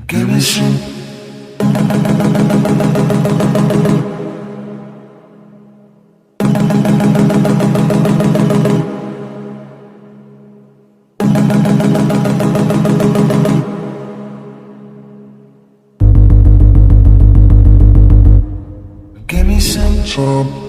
Give me some. Give me some trouble.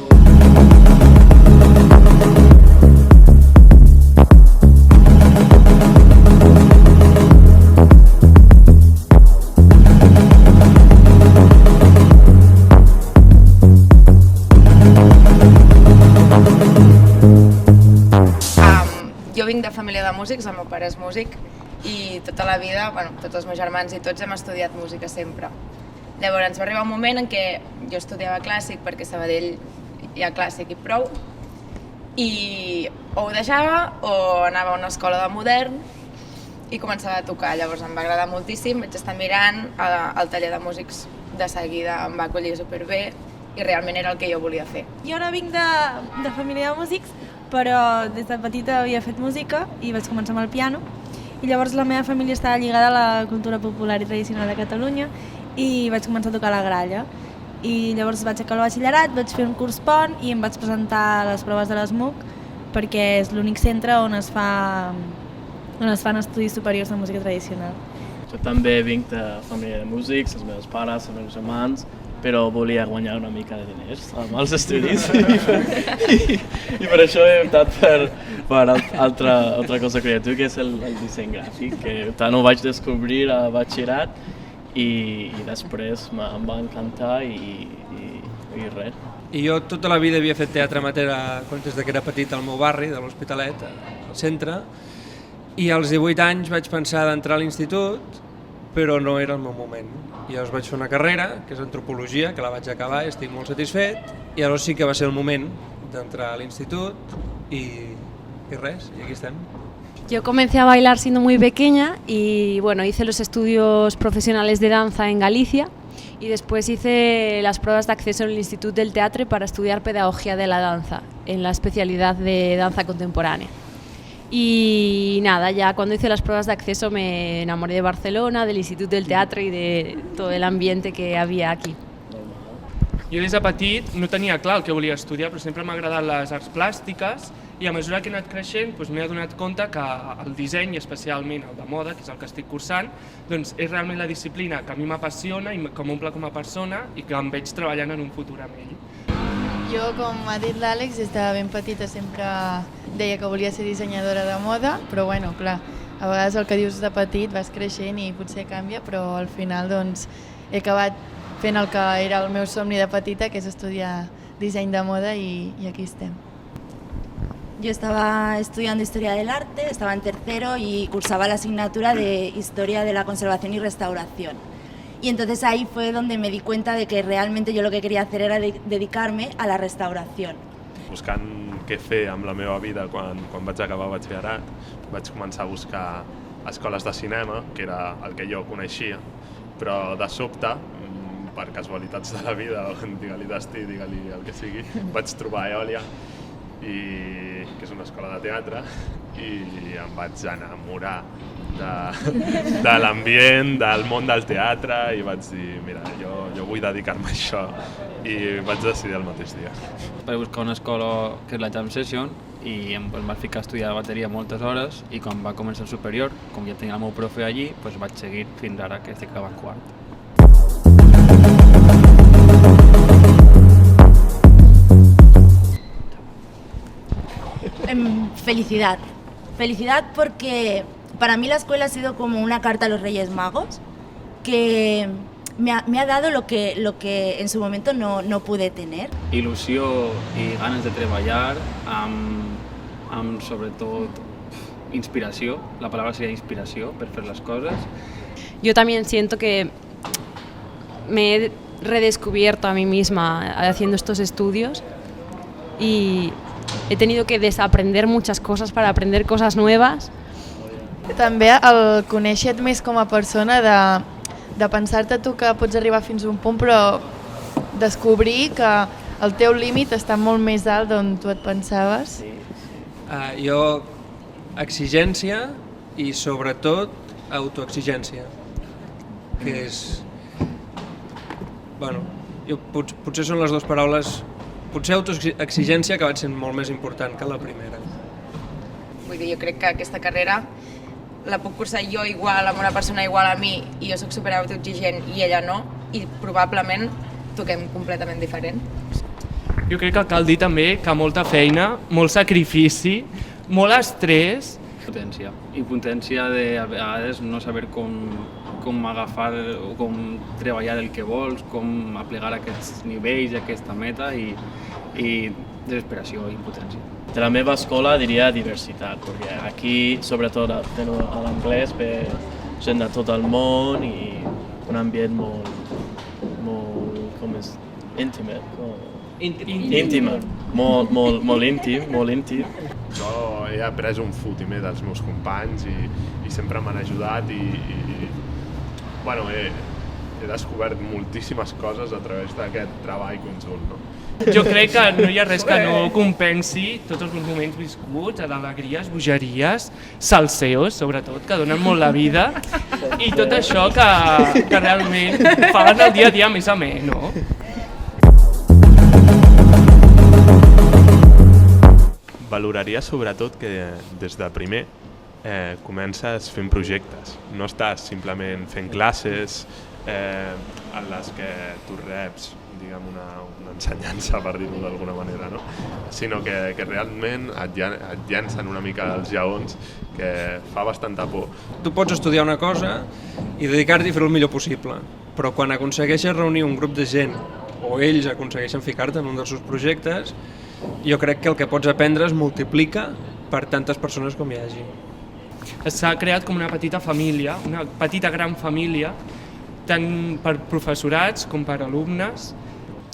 Jo vinc de família de músics, el meu pare és músic i tota la vida, tots els meus germans i tots hem estudiat música sempre. Llavors va arribar un moment en què jo estudiava clàssic perquè a Sabadell hi ha clàssic i prou i o ho deixava o anava a una escola de modern i començava a tocar. Llavors em va agradar moltíssim, vaig estar mirant el taller de músics de seguida, em va acollir superbé i realment era el que jo volia fer. Jo ara vinc de família de músics, però des de petita havia fet música i vaig començar amb el piano i llavors la meva família estava lligada a la cultura popular i tradicional de Catalunya i vaig començar a tocar la gralla i llavors vaig acabar el batxillerat, vaig fer un curs pont i em vaig presentar a les proves de l'ESMUC perquè és l'únic centre on es fan estudis superiors de música tradicional. Jo també vinc de família de músics, els meus pares, els meus germans, però volia guanyar una mica de diners amb els estudis i per això he optat per altra cosa que tu, que és el disseny gràfic, que tant ho vaig descobrir a batxillerat i després em va encantar i res. I jo tota la vida havia fet teatre amateur des que era petit al meu barri, de l'Hospitalet, al centre, i als 18 anys vaig pensar d'entrar a l'institut, però no era el meu moment. I llavors vaig fer una carrera, que és antropologia, que la vaig acabar i estic molt satisfet, i llavors sí que va ser el moment d'entrar a l'institut i res, i aquí estem. Yo comencé a bailar siendo muy pequeña y bueno, hice los estudios profesionales de danza en Galicia y después hice las pruebas de acceso en el Instituto del Teatre para estudiar pedagogía de la danza en la especialidad de danza contemporánea. Y nada, ya cuando hice las pruebas de acceso me enamoré de Barcelona, del Institut del Teatre i de tot l'ambient que havia aquí. Jo des de petit no tenia clar el que volia estudiar, però sempre m'ha agradat les arts plàstiques i a mesura que he anat creixent m'he adonat compte que el disseny, especialment el de moda, que és el que estic cursant, doncs és realment la disciplina que a mi m'apassiona i que m'omple com a persona i que em veig treballant en un futur amb ell. Jo, com ha dit l'Àlex, des de ben petita sempre deia que volia ser dissenyadora de moda, però bueno, clar, a vegades el que dius de petit vas creixent i potser canvia, però al final doncs, he acabat fent el que era el meu somni de petita, que és estudiar disseny de moda i aquí estem. Yo estaba estudiando Historia del Arte, estaba en tercero y cursaba la asignatura de Historia de la Conservación y Restauración. Y entonces ahí fue donde me di cuenta de que realmente yo lo que quería hacer era dedicarme a la restauración. Buscant què fer amb la meva vida quan vaig acabar batxillerat, vaig començar a buscar escoles de cinema, que era el que jo coneixia, però de sobte, per casualitats de la vida, digue-li destí, digue-li el que sigui, vaig trobar Eòlia, que és una escola de teatre, i em vaig enamorar de l'ambient, del món del teatre, i vaig dir, mira, jo vull dedicar-me a això, i vaig decidir el mateix dia. Vaig buscar una escola que és la Jam Session i em vaig ficar a estudiar bateria moltes hores i quan va començar el superior, com ja tenia el meu profe allí, vaig seguir fins ara que estic acabant quart. Felicidad. Felicidad porque para mí la escuela ha sido como una carta a los Reyes Magos que me ha dado lo que en su momento no pude tener. Il·lusió i ganes de treballar amb sobretot inspiració, la palabra sería inspiració per fer les coses. Yo también siento que me he redescubierto a mí misma haciendo estos estudios y he tenido que desaprender muchas cosas para aprender cosas nuevas. També el conèixer-te més com a persona, de pensar-te tu que pots arribar fins a un punt, però descobrir que el teu límit està molt més alt d'on tu et pensaves. Jo, exigència i sobretot autoexigència. que és... Bueno, potser són les dues paraules, potser autoexigència, que va ser molt més important que la primera. Vull dir, jo crec que aquesta carrera la puc cursar jo igual amb una persona igual a mi i jo soc super autoexigent i ella no, i probablement toquem completament diferent. Jo crec que cal dir també que molta feina, molt sacrifici, molt estrès. Impotència de a vegades no saber com agafar o com treballar el que vols, com aplegar aquests nivells, aquesta meta i desesperació i impotència. De la meva escola diria diversitat, perquè aquí, sobretot a l'anglès, ve gent de tot el món i un ambient molt com és, íntim, molt íntim. Jo he après un fotimer dels meus companys i sempre m'han ajudat i bueno, he descobert moltíssimes coses a través d'aquest treball conjunt, no? Jo crec que no hi ha res que no compensi tots els moments viscuts, d'alegries, bogeries, salseos, sobretot, que donen molt la vida, i tot això que realment fan el dia a dia més amè, no? Valoraria sobretot que des de primer comences fent projectes. No estàs simplement fent classes en les que tu reps diguem, una ensenyança, per dir-ho d'alguna manera, no? Sinó que realment et llencen una mica els lleons, que fa bastanta por. Tu pots estudiar una cosa i dedicar-t'hi a fer el millor possible, però quan aconsegueixes reunir un grup de gent o ells aconsegueixen ficar-te en un dels seus projectes, jo crec que el que pots aprendre es multiplica per tantes persones com hi hagi. S'ha creat com una petita família, una petita gran família, tant per professorats com per alumnes.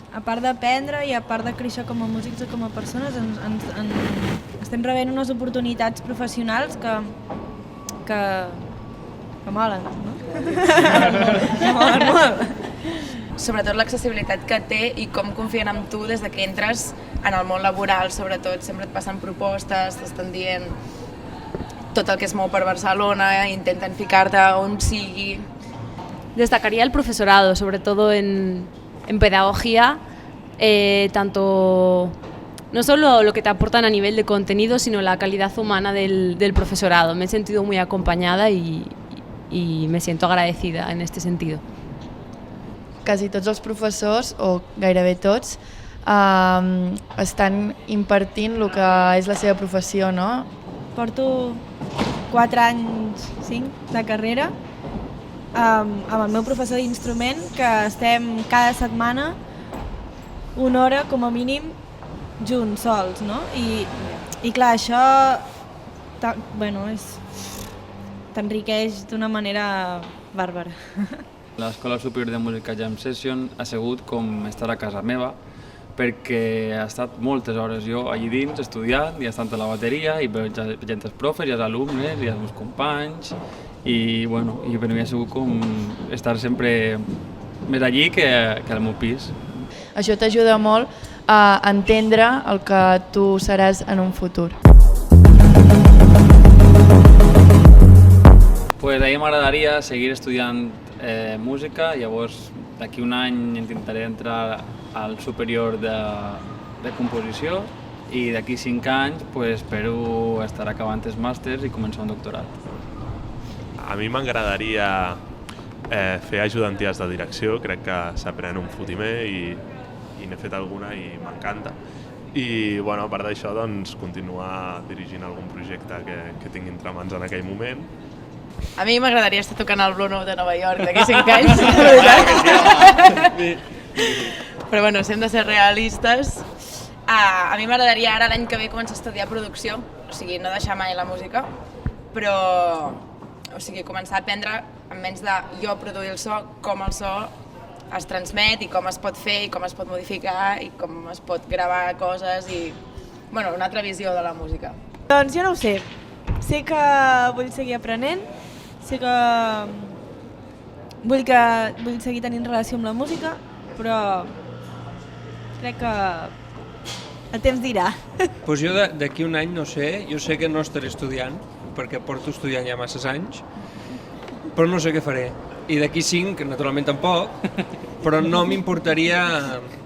A part d'aprendre i a part de créixer com a músics o com a persones, estem rebent unes oportunitats professionals que molen, no? Que molen molt. Sobretot l'accessibilitat que té i com confien en tu des que entres en el món laboral, sobretot. Sempre et passen propostes, t'estan dient tot el que es mou per Barcelona, intenten ficar-te on sigui. Destacaría el profesorado, sobre todo en pedagogía, tanto no solo lo que te aportan a nivel de contenido, sino la calidad humana del profesorado. Me he sentido muy acompañada y me siento agradecida en este sentido. Quasi tots els professors, o gairebé tots, estan impartint el que és la seva professió, no? Porto 4 anys, 5, de carrera, amb el meu professor d'instrument, que estem cada setmana una hora com a mínim junts, sols, no? I clar, això t'enriqueix d'una manera bàrbara. L'Escola Superior de Música Jam Session ha sigut com estar a casa meva, perquè ha estat moltes hores jo allí dins estudiant i estant a la bateria i veig els profes i els alumnes i els meus companys i per mi ha sigut com estar sempre més allí que al meu pis. Això t'ajuda molt a entendre el que tu seràs en un futur. Pues a mi m'agradaria seguir estudiant música, llavors d'aquí un any intentaré entrar al superior de composició i d'aquí 5 anys espero estar acabant els màsters i començar un doctorat. A mi m'agradaria fer ajudanties de direcció, crec que s'aprèn un fotimer i n'he fet alguna i m'encanta. I a part d'això, continuar dirigint algun projecte que tingui entre mans en aquell moment. A mi m'agradaria estar tocant al Blue Note de Nova York d'aquí 5 anys, la veritat. Però bueno, si hem de ser realistes, a mi m'agradaria ara l'any que ve començar a estudiar producció, o sigui, no deixar mai la música, però començar a aprendre en menys de jo produir el so, com el so es transmet i com es pot fer i com es pot modificar i com es pot gravar coses i una altra visió de la música. Doncs jo no ho sé. Sé que vull seguir aprenent, sé que vull seguir tenint relació amb la música, però crec que el temps dirà. Pues jo d'aquí un any no sé, jo sé que no estaré estudiant, perquè porto estudiant ja masses anys, però no sé què faré. i d'aquí 5, naturalment tampoc, però no m'importaria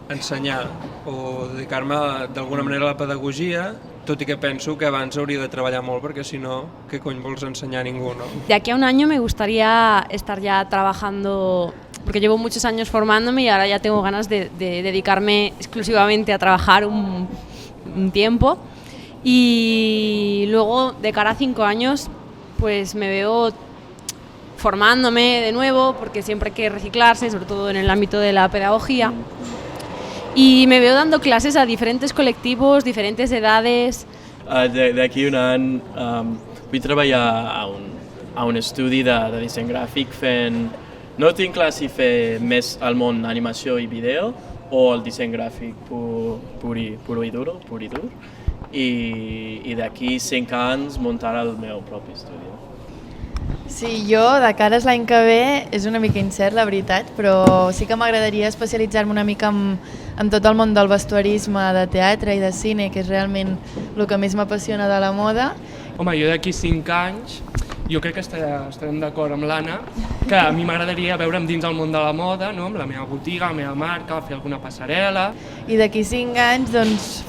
ensenyar o dedicar-me d'alguna manera a la pedagogia, tot i que penso que abans hauria de treballar molt, perquè si no, què cony vols ensenyar a ningú, no? De aquí a un año me gustaría estar ya trabajando, porque llevo muchos años formándome y ahora ya tengo ganas de dedicarme exclusivamente a trabajar un tiempo. Y luego, de cara a 5 años, pues me veo formándome de nuevo, porque siempre hay que reciclarse, sobre todo en el ámbito de la pedagogía. Y me veo dando clases a diferentes colectivos, diferentes edades. D'aquí un any vull treballar a un estudi de disseny gràfic fent... No tinc clar si fer més al món animació i vídeo o el disseny gràfic pur i dur. I d'aquí 5 anys muntar el meu propi estudi. Sí, jo de cara a l'any que ve és una mica incert, la veritat, però sí que m'agradaria especialitzar-me una mica en tot el món del vestuarisme, de teatre i de cine, que és realment el que més m'apassiona de la moda. Home, jo d'aquí 5 anys, jo crec que estarem d'acord amb l'Anna, que a mi m'agradaria veure'm dins el món de la moda, no? Amb la meva botiga, la meva marca, fer alguna passarel·la. I d'aquí 5 anys, doncs,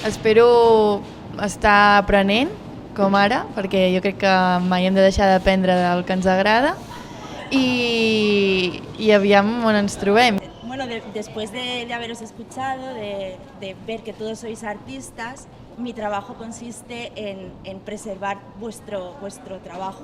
espero estar aprenent, com ara, perquè jo crec que mai hem de deixar d'aprendre del que ens agrada i aviam on ens trobem. Bueno, después de haberos escuchado, de ver que todos sois artistas, mi trabajo consiste en preservar vuestro trabajo.